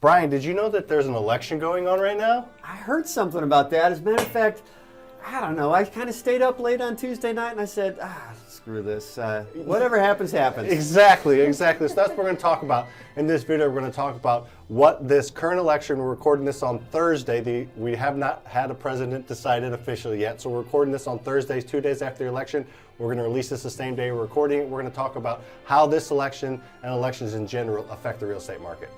Bryan, did you know that there's an election going on right now? I heard something about that. As a matter of fact, I don't know. I kind of stayed up late on Tuesday night and I said, screw this. Whatever happens, happens. Exactly. So that's what we're going to talk about. In this video, we're going to talk about what this current election, we're recording this on Thursday. We have not had a president decided officially yet. So we're recording this on Thursdays, 2 days after the election. We're going to release this the same day we're recording it. We're going to talk about how this election and elections in general affect the real estate market.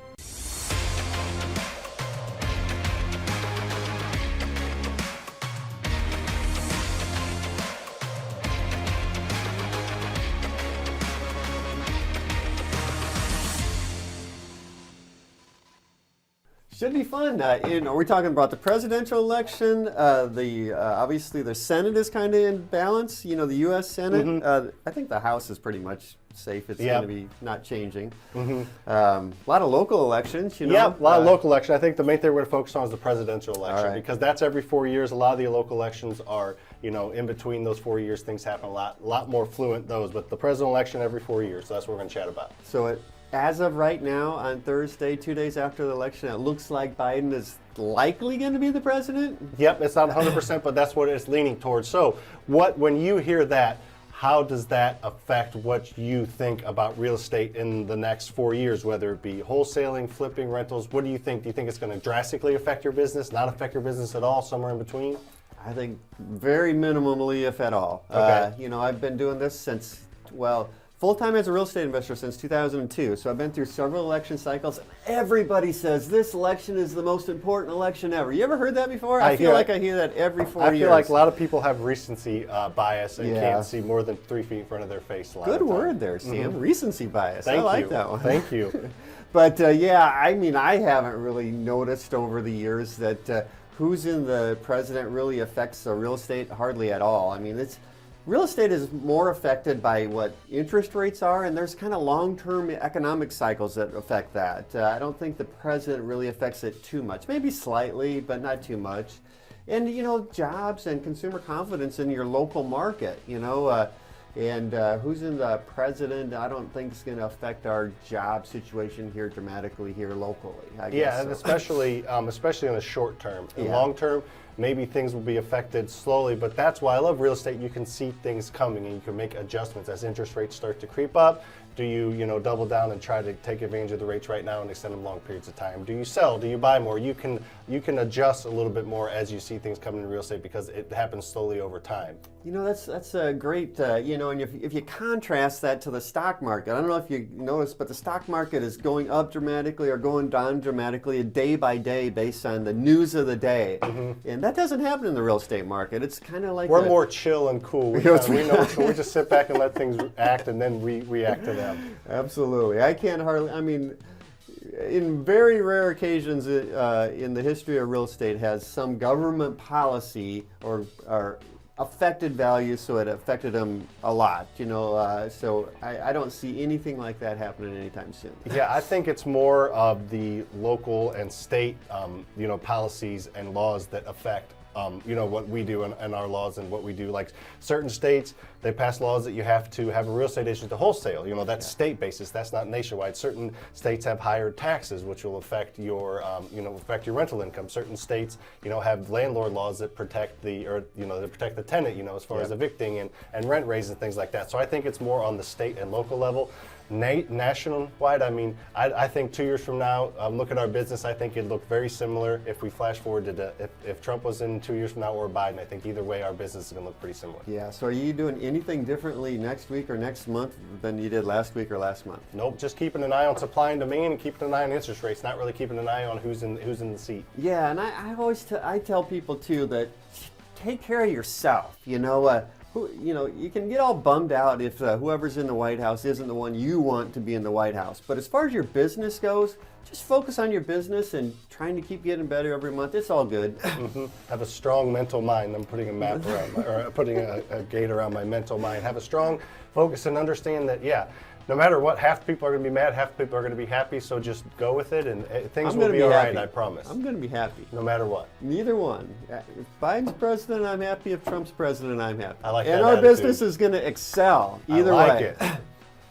Should be fun. We're talking about the presidential election. Obviously the Senate is kind of in balance. You know, the U.S. Senate. I think the House is pretty much safe. It's going to be not changing. A lot of local elections. You know. Yeah, a lot of local elections. I think the main thing we're going to focus on is the presidential election because that's every 4 years. A lot of the local elections are, you know, in between those 4 years, things happen a lot more fluent those. But the presidential election every 4 years. So that's what we're going to chat about. So as of right now, on Thursday, 2 days after the election, it looks like Biden is likely going to be the president? Yep, it's not 100%, but that's what it's leaning towards. So when you hear that, how does that affect what you think about real estate in the next 4 years, whether it be wholesaling, flipping, rentals? What do you think? Do you think it's going to drastically affect your business, not affect your business at all, somewhere in between? I think very minimally, if at all. Okay. You know, I've been doing this since, full-time as a real estate investor since 2002, so I've been through several election cycles. Everybody says this election is the most important election ever. You ever heard that before? I feel like I hear that every 4 years. I feel like a lot of people have recency bias and can't see more than 3 feet in front of their face a lot Good of the time. word there, Sam. Recency bias. Thank I like you. that one. Thank you. But yeah, I mean, I haven't really noticed over the years that who's in the president really affects the real estate hardly at all. I mean, real estate is more affected by what interest rates are, and there's kind of long-term economic cycles that affect that. I don't think the president really affects it too much. Maybe slightly, but not too much. And, you know, jobs and consumer confidence in your local market, you know, and who's in the president, I don't think is going to affect our job situation here dramatically here locally. I guess and especially in the short term. In long term, maybe things will be affected slowly, but that's why I love real estate. You can see things coming and you can make adjustments as interest rates start to creep up. Do you double down and try to take advantage of the rates right now and extend them long periods of time? Do you sell? Do you buy more? You can adjust a little bit more as you see things coming in real estate because it happens slowly over time. You know, that's a great, you know, and if you contrast that to the stock market, I don't know if you noticed, but the stock market is going up dramatically or going down dramatically day by day based on the news of the day. And that doesn't happen in the real estate market. It's kind of like we're more chill and cool. We just sit back and let things act and then we react to them. Absolutely. I mean, in very rare occasions in the history of real estate has some government policy or affected values, so it affected them a lot, you know, so I don't see anything like that happening anytime soon. Yeah, I think it's more of the local and state, you know, policies and laws that affect you know, what we do and our laws and what we do. Like certain states, they pass laws that you have to have a real estate agent to wholesale. You know, that's state basis. That's not nationwide. Certain states have higher taxes, which will affect your, you know, affect your rental income. Certain states, you know, have landlord laws that protect the tenant, you know, as far as evicting and rent raises and things like that. So I think it's more on the state and local level. National-wide, I mean, I think 2 years from now, look at our business, I think it'd look very similar if we flash forward to if Trump was in 2 years from now or Biden. I think either way our business is going to look pretty similar. Yeah, so are you doing anything differently next week or next month than you did last week or last month? Nope, just keeping an eye on supply and demand and keeping an eye on interest rates, not really keeping an eye on who's in the seat. Yeah, and I tell people too that take care of yourself, you know. You know, you can get all bummed out if whoever's in the White House isn't the one you want to be in the White House. But as far as your business goes, just focus on your business and trying to keep getting better every month. It's all good. Have a strong mental mind. I'm putting a map around, putting a gate around my mental mind. Have a strong focus and understand that, no matter what, half the people are going to be mad, half the people are going to be happy, so just go with it and things will be all right, I promise. I'm going to be happy. No matter what. Neither one. If Biden's president, I'm happy. If Trump's president, I'm happy. I like that And our attitude. business is going to excel either I like way. it.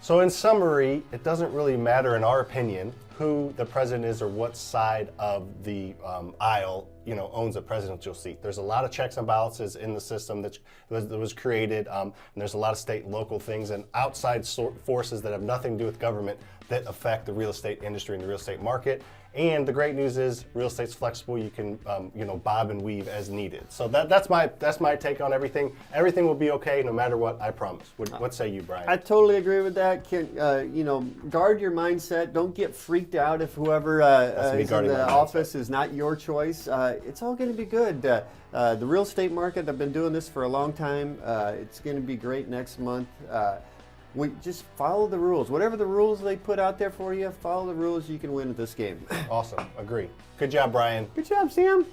So in summary, it doesn't really matter in our opinion who the president is or what side of the aisle owns a presidential seat. There's a lot of checks and balances in the system that was created, and there's a lot of state and local things and outside forces that have nothing to do with government that affect the real estate industry and the real estate market. And the great news is real estate's flexible. You can bob and weave as needed. So that's my take on everything. Everything will be okay no matter what, I promise. What say you, Brian? I totally agree with that. Guard your mindset. Don't get freaked out if whoever is in the office is not your choice. It's all going to be good. The real estate market, I've been doing this for a long time. It's going to be great next month. We just follow the rules. Whatever the rules they put out there for you, follow the rules. You can win at this game. Awesome. Agree. Good job, Brian. Good job, Sam.